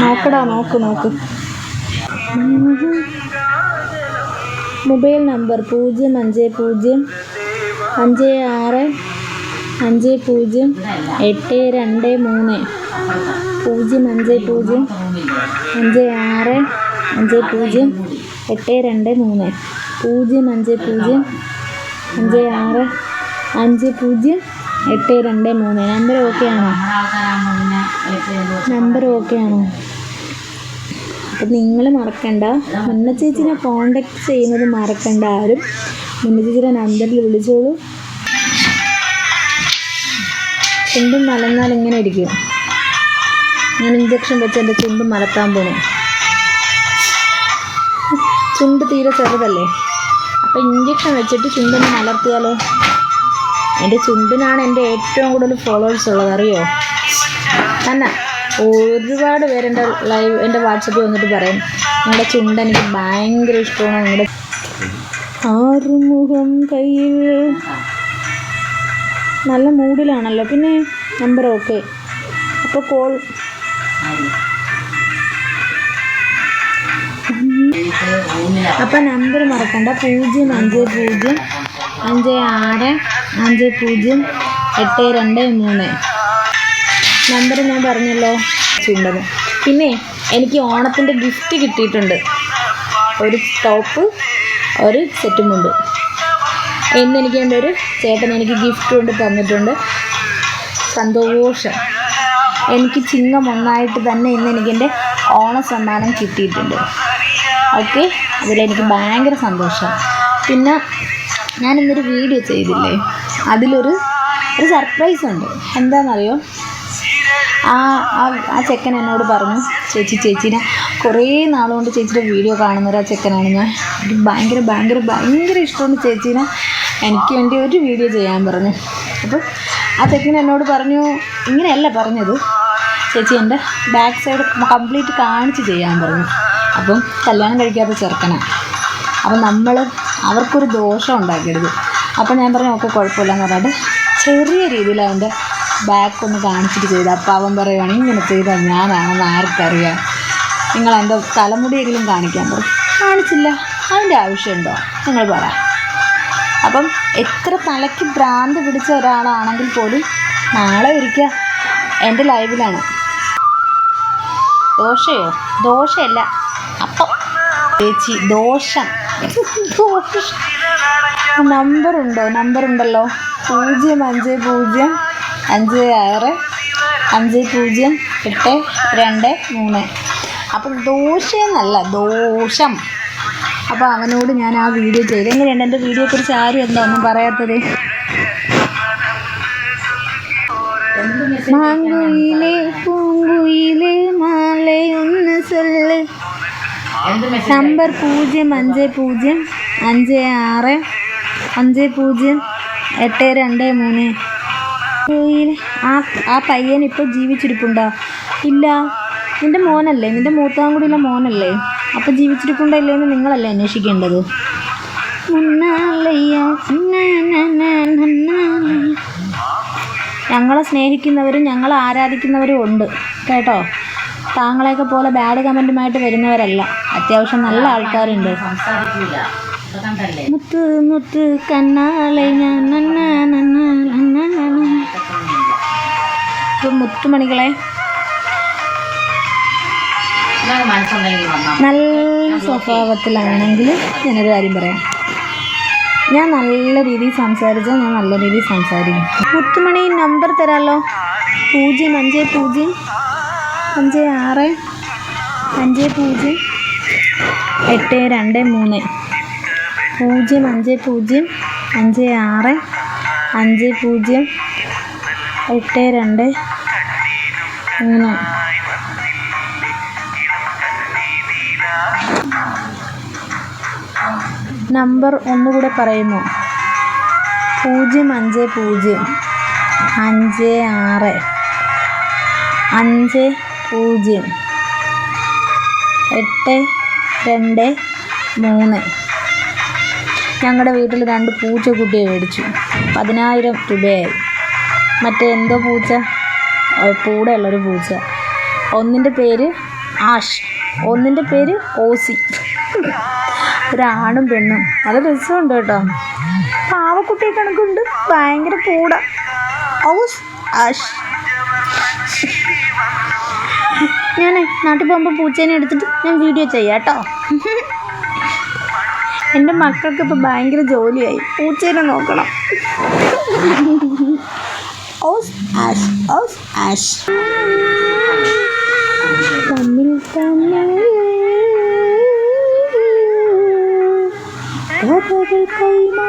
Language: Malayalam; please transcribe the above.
നോക്കടാ, നോക്ക്. Mobile number 05056508230. 05056508230. 05056508230. നമ്പർ ഓക്കെ ആണോ? അപ്പം നിങ്ങൾ മറക്കണ്ട, മുന്ന ചേച്ചിനെ കോണ്ടാക്ട് ചെയ്യുന്നത് മറക്കണ്ട ആരും. മുന്ന ചേച്ചിയുടെ നമ്പറിൽ വിളിച്ചോളൂ. ചുണ്ടും മലന്നാൽ ഇങ്ങനെ ഇരിക്കും. ഞാൻ ഇഞ്ചക്ഷൻ വെച്ച് എൻ്റെ ചുണ്ട് മലത്താൻ പോകണം. ചുണ്ട് തീരെ ചെറുതല്ലേ, അപ്പം ഇഞ്ചക്ഷൻ വെച്ചിട്ട് ചുണ്ടൊന്ന് മലർത്തിയാലോ? എൻ്റെ ചുണ്ടിനാണ് എൻ്റെ ഏറ്റവും കൂടുതൽ ഫോളോവേഴ്സ് ഉള്ളത്, അറിയോ? തന്നെ ഒരുപാട് പേര് എൻ്റെ വാട്സപ്പിൽ വന്നിട്ട് പറയും നിങ്ങളുടെ ചുണ്ട് എനിക്ക് ഭയങ്കര ഇഷ്ടമാണ്. നിങ്ങളുടെ ആറുമുഖം കയ്യിൽ നല്ല മൂഡിലാണല്ലോ. പിന്നെ നമ്പർ ഓക്കെ. അപ്പോൾ കോൾ അപ്പം നമ്പർ മറക്കണ്ട. 05056508230. നമ്പർ ഞാൻ പറഞ്ഞല്ലോ, ചുണ്ടത്. പിന്നെ എനിക്ക് ഓണത്തിൻ്റെ ഗിഫ്റ്റ് കിട്ടിയിട്ടുണ്ട്. ഒരു ടോപ്പ്, ഒരു സെറ്റുമുണ്ട്. ഇന്നെനിക്ക് എൻ്റെ ഒരു ചേട്ടൻ എനിക്ക് ഗിഫ്റ്റ് കൊണ്ട് തന്നിട്ടുണ്ട്. സന്തോഷം. എനിക്ക് ചിങ്ങം 1 തന്നെ ഇന്നെനിക്കെൻ്റെ ഓണ സമ്മാനം കിട്ടിയിട്ടുണ്ട്. ഓക്കെ, അതിലെനിക്ക് ഭയങ്കര സന്തോഷം. പിന്നെ ഞാനിന്നൊരു വീഡിയോ ചെയ്തില്ലേ, അതിലൊരു സർപ്രൈസ് ഉണ്ട്. എന്താണെന്നറിയോ? ആ ചെക്കൻ എന്നോട് പറഞ്ഞു, ചേച്ചീനെ കുറേ നാളുകൊണ്ട് ചേച്ചിയുടെ വീഡിയോ കാണുന്നൊരു ചെക്കനാണ് ഞാൻ. എനിക്ക് ഭയങ്കര ഇഷ്ടമാണ് ചേച്ചീനെ. എനിക്ക് വേണ്ടി ഒരു വീഡിയോ ചെയ്യാൻ പറഞ്ഞു. അപ്പോൾ ആ ചെക്കൻ എന്നോട് പറഞ്ഞു, ഇങ്ങനെയല്ല പറഞ്ഞത്, ചേച്ചി എൻ്റെ ബാക്ക് സൈഡ് കംപ്ലീറ്റ് കാണിച്ച് ചെയ്യാൻ പറഞ്ഞു. അപ്പം കല്യാണം കഴിക്കാത്ത ചെറുക്കനാണ്. അപ്പം അവർക്കൊരു ദോഷം ഉണ്ടാക്കരുത്. അപ്പം ഞാൻ പറഞ്ഞു ഓക്കെ കുഴപ്പമില്ലെന്ന് പറഞ്ഞിട്ട് ചെറിയ രീതിയിൽ അവൻ്റെ ബാക്ക് ഒന്ന് കാണിച്ചിട്ട് ചെയ്തു. അപ്പോൾ അവൻ പറയുവാണ് ഇങ്ങനെ ചെയ്താൽ ഞാനാണെന്ന് ആർക്കറിയാം, നിങ്ങൾ എൻ്റെ തലമുടിയെങ്കിലും കാണിക്കാൻ പറയും. കാണിച്ചില്ല, അതിൻ്റെ ആവശ്യമുണ്ടോ നിങ്ങൾ പറ. അപ്പം എത്ര തലയ്ക്ക് ഭ്രാന്ത് പിടിച്ച ഒരാളാണെങ്കിൽ പോലും നാളെ ഒരിക്കൽ എൻ്റെ ലൈവിലാണ്. ദോഷമല്ല അപ്പം ചേച്ചി ദോഷം. നമ്പറുണ്ടല്ലോ 05056508230. അപ്പം ദോഷമെന്നല്ല, ദോഷം. അപ്പോൾ അവനോട് ഞാൻ ആ വീഡിയോ ചെയ്തു. എങ്ങനെയുണ്ട് എൻ്റെ വീഡിയോയെക്കുറിച്ച്? ആരും എന്താ ഒന്നും പറയാത്തത്? മാങ്കുയിലേ പൂങ്കുയിലേ മാലേ ഒന്ന് ചൊല്ല്. നമ്പർ 05056508230. ആ പയ്യൻ ഇപ്പോൾ ജീവിച്ചിരിപ്പുണ്ടോ? ഇല്ല. നിൻ്റെ മോനല്ലേ, നിൻ്റെ മൂത്താങ്കുടിയിലെ മോനല്ലേ? അപ്പോൾ ജീവിച്ചിരിപ്പുണ്ടോ ഇല്ലേന്ന് നിങ്ങളല്ലേ അന്വേഷിക്കേണ്ടത്. ഞങ്ങളെ സ്നേഹിക്കുന്നവരും ഞങ്ങളെ ആരാധിക്കുന്നവരും ഉണ്ട് കേട്ടോ. താങ്കളെയൊക്കെ പോലെ ബാഡ് കമൻറ്റുമായിട്ട് വരുന്നവരല്ല. അത്യാവശ്യം നല്ല ആൾക്കാരുണ്ട്. മുത്ത് മുത്ത് കണ്ണാലെ മുത്തുമണികളെ, നല്ല സ്വഭാവത്തിലാണെങ്കിൽ ഞാനൊരു കാര്യം പറയാം. ഞാൻ നല്ല രീതിയിൽ സംസാരിച്ചാൽ ഞാൻ നല്ല രീതിയിൽ സംസാരിക്കും. മുത്തുമണി നമ്പർ തരാമല്ലോ. 05056508230. 05056508230. നമ്പർ ഒന്നുകൂടെ പറയുന്നു. 05056508230. ഞങ്ങളുടെ വീട്ടിൽ 2 പൂച്ചക്കുട്ടിയെ മേടിച്ചു. 10,000 രൂപയായി. മറ്റേ എന്തോ പൂച്ച, കൂടെയുള്ളൊരു പൂച്ച. ഒന്നിൻ്റെ പേര് ആഷ്, ഒന്നിൻ്റെ പേര് ഓസി. ഒരാണും പെണ്ണും. നല്ല രസമുണ്ട് കേട്ടോ. പാവക്കുട്ടിയെ കണക്കുണ്ട്, ഭയങ്കര കൂടെ. ഔസ് ആഷ്. ഞാനേ നാട്ടിൽ പോകുമ്പോൾ പൂച്ചേനെ എടുത്തിട്ട് ഞാൻ വീഡിയോ ചെയ്യാം കേട്ടോ. എൻ്റെ മക്കൾക്ക് ഇപ്പോൾ ഭയങ്കര ജോലിയായി, പൂച്ചേനെ നോക്കണം. ഔസ് ആഷ്, ഔസ് ആഷ്. തമ്മിൽ തമ്മിൽ കൈമാ